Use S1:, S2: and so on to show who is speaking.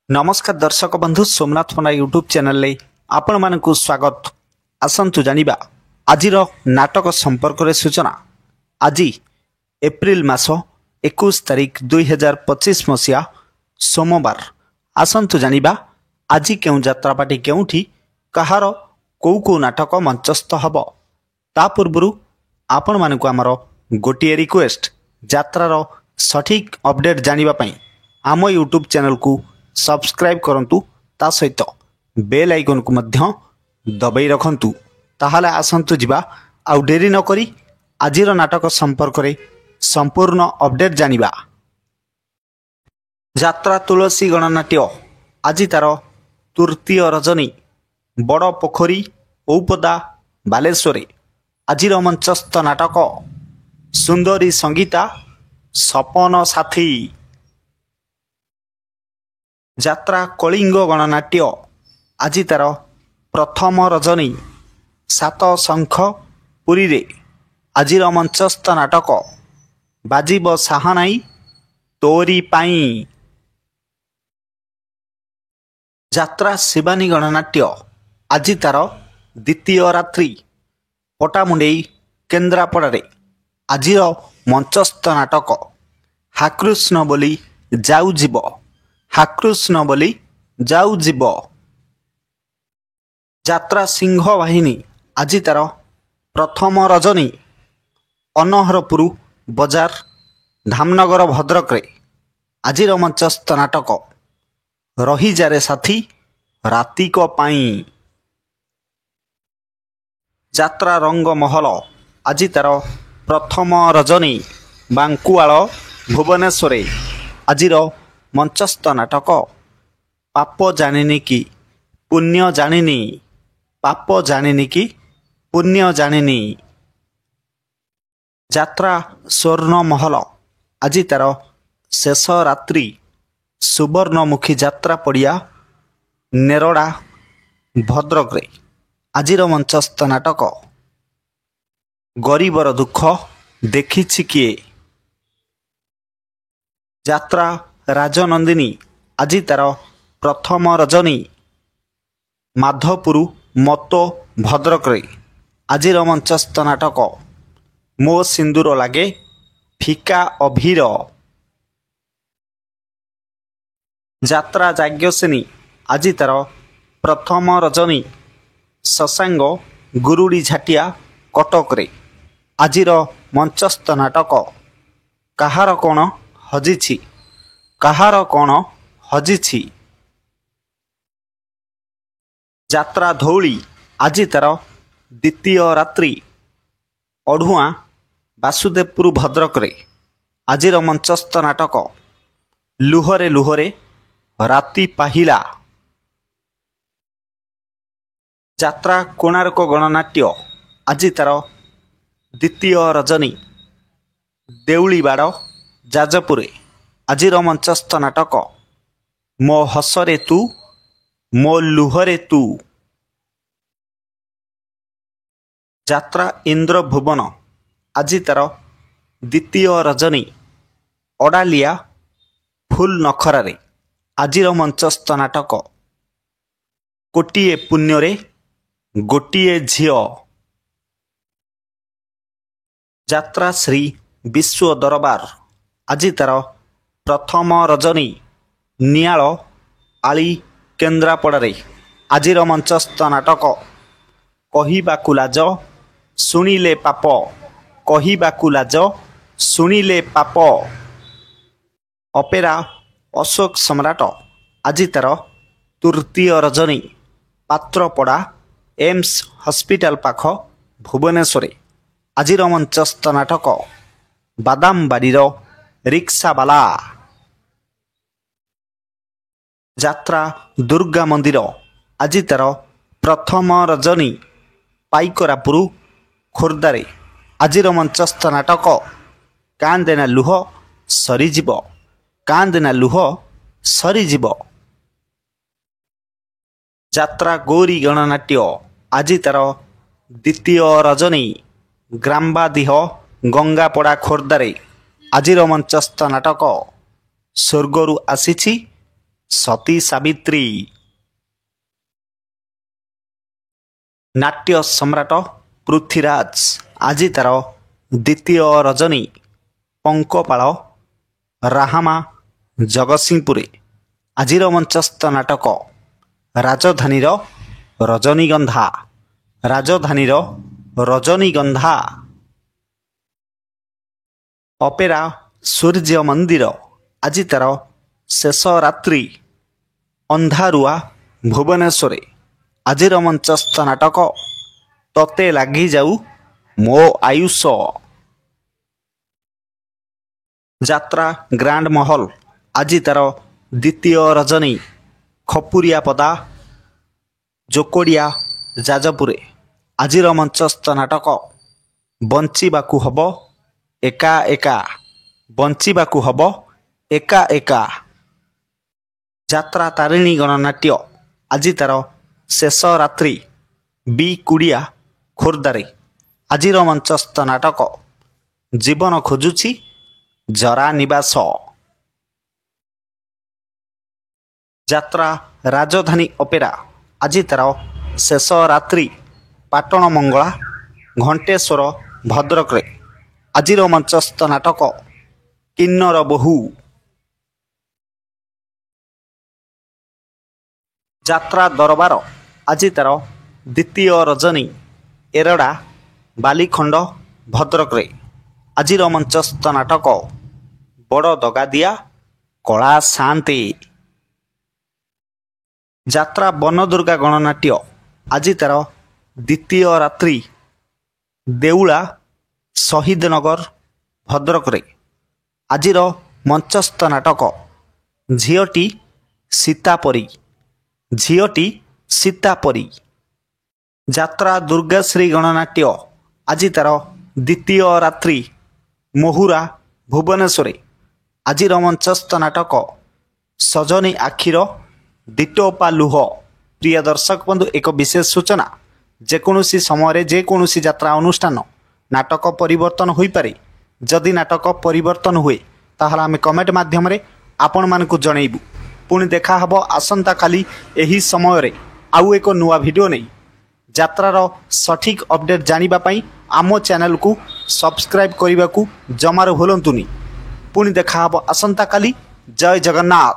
S1: नमस्कार दर्शक बंधु सोमनाथ पण्डा यूट्यूब चैनल आपण मानकु स्वागत। आसंतु जानिबा आजिर नाटक संपर्क रे सूचना। आज एप्रिल मास 21 तारिख 2025 मसीहा सोमवार। आसंतु जानिबा आज केउ यात्रापाटी केउठी कहार कौ कौ नाटक मंचस्थ हब। ता पूर्वरु आपण मानकु आमर गोटिए रिक्वेस्ट, यात्रार सठिक अपडेट जानिबा पई आम यूट्यूब चैनल को सब्सक्राइब करंतु, ता सहित बेल आइकन को मध्य दबाई रखंतु। ताहाले आसंतु जिबा आउ डेरी न करी आजिर नाटक संपर्क रे संपूर्ण अपडेट जानिबा। यात्रा तुलसी गणनाट्य आज तार तृतीय रजनी बड़ पोखरी औपदा बालेश्वर। आजिर मंचस्थ नाटक सुंदरी संगीता सपन साथी। यात्रा कलिंग गणनाट्य आज तार प्रथम रजनी सात शंख पुरी रे। आजिर मंचस्थ नाटक बाजिब साहानाई तोरी पाई। यात्रा शिवानी गणनाट्य आज तार द्वितीय रात्रि पटामुंडेई केन्द्रापड़ा। आजिर मंचस्थ नाटक हाकृष्ण बोली जाऊ जीव, हाकृष्ण बोली जाऊ जीव। यात्रा सिंह बाहिनी आज तार प्रथम रजनी अनहरपुर बजार धामनगर भद्रक रे। आजिर मंचस्थ नाटक रही जारे साथी रातिक पाई। यात्रा रंग महल आज तार प्रथम रजनी बांकुआल भुवनेश्वर। आजिर मंचस्थ नाटक पाप जानिनी कि पुण्य जानिनी, पाप जानिनी कि पुण्य जानिनी। यात्रा स्वर्ण महल आज तार शेष रात्रि सुवर्णमुखी यात्रा पड़िया नेरड़ा भद्रक रे। आजिर मंचस्थ नाटक गरीबर दुख देखिछि किए। यात्रा राजनंदिनी आज तार प्रथम रजनी माधवपुर मतो भद्रक रे। आजिर मंचस्थ नाटक मो सिंदूर लागे फिका अभीर। यात्रा जाग्यसेनी आज तार प्रथम रजनी शशांग गुरुड़ी झाटिया कटक रे। आजिर मंचस्थ नाटक कहार कोण हजिछि, कहार कोण हजिछि। यात्रा धौली आज तार द्वितीय रात्रि अढ़ुआ वासुदेवपुर भद्रक रे। आजिर मंचस्थ नाटक लुहरे लुहरे राति पाहिला। यात्रा कोणार्क गणनाट्य आज तार द्वितीय रजनी देउलीबाड़ जाजपुर। आजिर मंचस्थ नाटक मो हसरे तू मो लुहरे तू। यात्रा इंद्र भुवन आज तार द्वितीय रजनी अडालिया फुल नखरारे। आजिर मंचस्थ नाटक कोटिए पुण्यरे गोटिए झियो। यात्रा श्री विश्व दरबार आज तार प्रथम रजनी नियाल आली केन्द्रापड़ा। आजिर मंचस्थ नाटक कहिबाकु लाज शुणिले पाप, कहिबाकु लाज शुणिले पाप। अपेरा अशोक सम्राट आज तार तृतीय रजनी पात्रपड़ा एम्स हॉस्पिटल पाख भुवनेश्वर। आजिर मंचस्थ नाटक बादामबाड़ीर रिक्सावाला। यात्रा दुर्गा मंदिर आज तार प्रथम रजनी पाइकरापुर खोर्धारे। आजिर मंचस्थ नाटक कांदेना लुह सरीजीव, कांदेना लुह सरीजीव। यात्रा गौरी गणनाट्य आज तार द्वितीय रजनी ग्रामबादीह गंगापड़ा खोर्धारे। आजिर मंचस्थ नाटक स्वर्गरु आसीछि ସତୀ ସାବିତ୍ରୀ। ନାଟ୍ୟ ସମ୍ରାଟ ପୃଥ୍ୱୀରାଜ ଆଜି ତାର ଦ୍ୱିତୀୟ ରଜନୀ। ପଙ୍କପାଳ ରାହାମା ଜଗତସିଂହପୁରେ ଆଜିର ମଞ୍ଚସ୍ଥ ନାଟକ ରାଜଧାନୀର ରଜନୀଗନ୍ଧା। ରାଜଧାନୀର ରଜନୀଗନ୍ଧା। ଅପେରା ସୂର୍ଯ୍ୟ ମନ୍ଦିର ଆଜି ତାର ଶେଷ ରାତ୍ରି। ଅନ୍ଧାରୁଆ ଭୁବନେଶ୍ୱରରେ ଆଜିର ମଞ୍ଚସ୍ଥ ନାଟକ ତତେ ଲାଗିଯାଉ ମୋ ଆୟୁଷ। ଯାତ୍ରା ଗ୍ରାଣ୍ଡ ମହଲ ଆଜି ତାର ଦ୍ୱିତୀୟ ରଜନୀ। ଖପୁରିଆପଦା ଜୋକଡ଼ିଆ ଯାଜପୁରେ ଆଜିର ମଞ୍ଚସ୍ଥ ନାଟକ ବଞ୍ଚିବାକୁ ହବ ଏକା ଏକା। ବଞ୍ଚିବାକୁ ହବ ଏକା ଏକା। ଯାତ୍ରା ତାରିଣୀ ଗଣନାଟ୍ୟ ଆଜି ତାର ଶେଷ ରାତ୍ରି। ବି କୁଡ଼ିଆ ଖୋର୍ଦ୍ଧାରେ ଆଜିର ମଞ୍ଚସ୍ଥ ନାଟକ ଜୀବନ ଖୋଜୁଛି ଜରା ନିବାସ। ଯାତ୍ରା ରାଜଧାନୀ ଅପେରା ଆଜି ତାର ଶେଷ ରାତ୍ରି। ପାଟଣ ମଙ୍ଗଳା ଘଣ୍ଟେଶ୍ୱର ଭଦ୍ରକରେ ଆଜିର ମଞ୍ଚସ୍ଥ ନାଟକ କିନ୍ନର ବୋହୂ। ଯାତ୍ରା ଦରବାର ଆଜି ତାର ଦ୍ୱିତୀୟ ରଜନୀ। ଏରଡ଼ା ବାଲିଖଣ୍ଡ ଭଦ୍ରକରେ ଆଜିର ମଞ୍ଚସ୍ଥ ନାଟକ ବଡ଼ ଦଗାଦିଆ କଳା ସାନ୍ତେ। ଯାତ୍ରା ବନଦୁର୍ଗା ଗଣନାଟ୍ୟ ଆଜି ତାର ଦ୍ୱିତୀୟ ରାତ୍ରି। ଦେଉଳା ଶହୀଦନଗର ଭଦ୍ରକରେ ଆଜିର ମଞ୍ଚସ୍ଥ ନାଟକ ଝିଅଟି ସୀତାପରି। ଝିଅଟି ସୀତାପରି। ଯାତ୍ରା ଦୁର୍ଗାଶ୍ରୀ ଗଣନାଟ୍ୟ ଆଜି ତାର ଦ୍ୱିତୀୟ ରାତ୍ରି। ମହୁରା ଭୁବନେଶ୍ୱରରେ ଆଜିର ମଞ୍ଚସ୍ଥ ନାଟକ ସଜନୀ ଆଖିର ଦିଟୋପା ଲୁହ। ପ୍ରିୟ ଦର୍ଶକ ବନ୍ଧୁ, ଏକ ବିଶେଷ ସୂଚନା, ଯେକୌଣସି ସମୟରେ ଯେକୌଣସି ଯାତ୍ରା ଅନୁଷ୍ଠାନ ନାଟକ ପରିବର୍ତ୍ତନ ହୋଇପାରେ। ଯଦି ନାଟକ ପରିବର୍ତ୍ତନ ହୁଏ ତାହେଲେ ଆମେ କମେଣ୍ଟ ମାଧ୍ୟମରେ ଆପଣମାନଙ୍କୁ ଜଣାଇବୁ। ପୁଣି ଦେଖାହେବ ଆସନ୍ତାକାଲି ଏହି ସମୟରେ ଆଉ ଏକ ନୂଆ ଭିଡ଼ିଓ ନେଇ। ଯାତ୍ରାର ସଠିକ୍ ଅପଡ଼େଟ୍ ଜାଣିବା ପାଇଁ ଆମ ଚ୍ୟାନେଲକୁ ସବସ୍କ୍ରାଇବ୍ କରିବାକୁ ଜମାରୁ ଭୁଲନ୍ତୁନି। ପୁଣି ଦେଖାହେବ ଆସନ୍ତାକାଲି। ଜୟ ଜଗନ୍ନାଥ।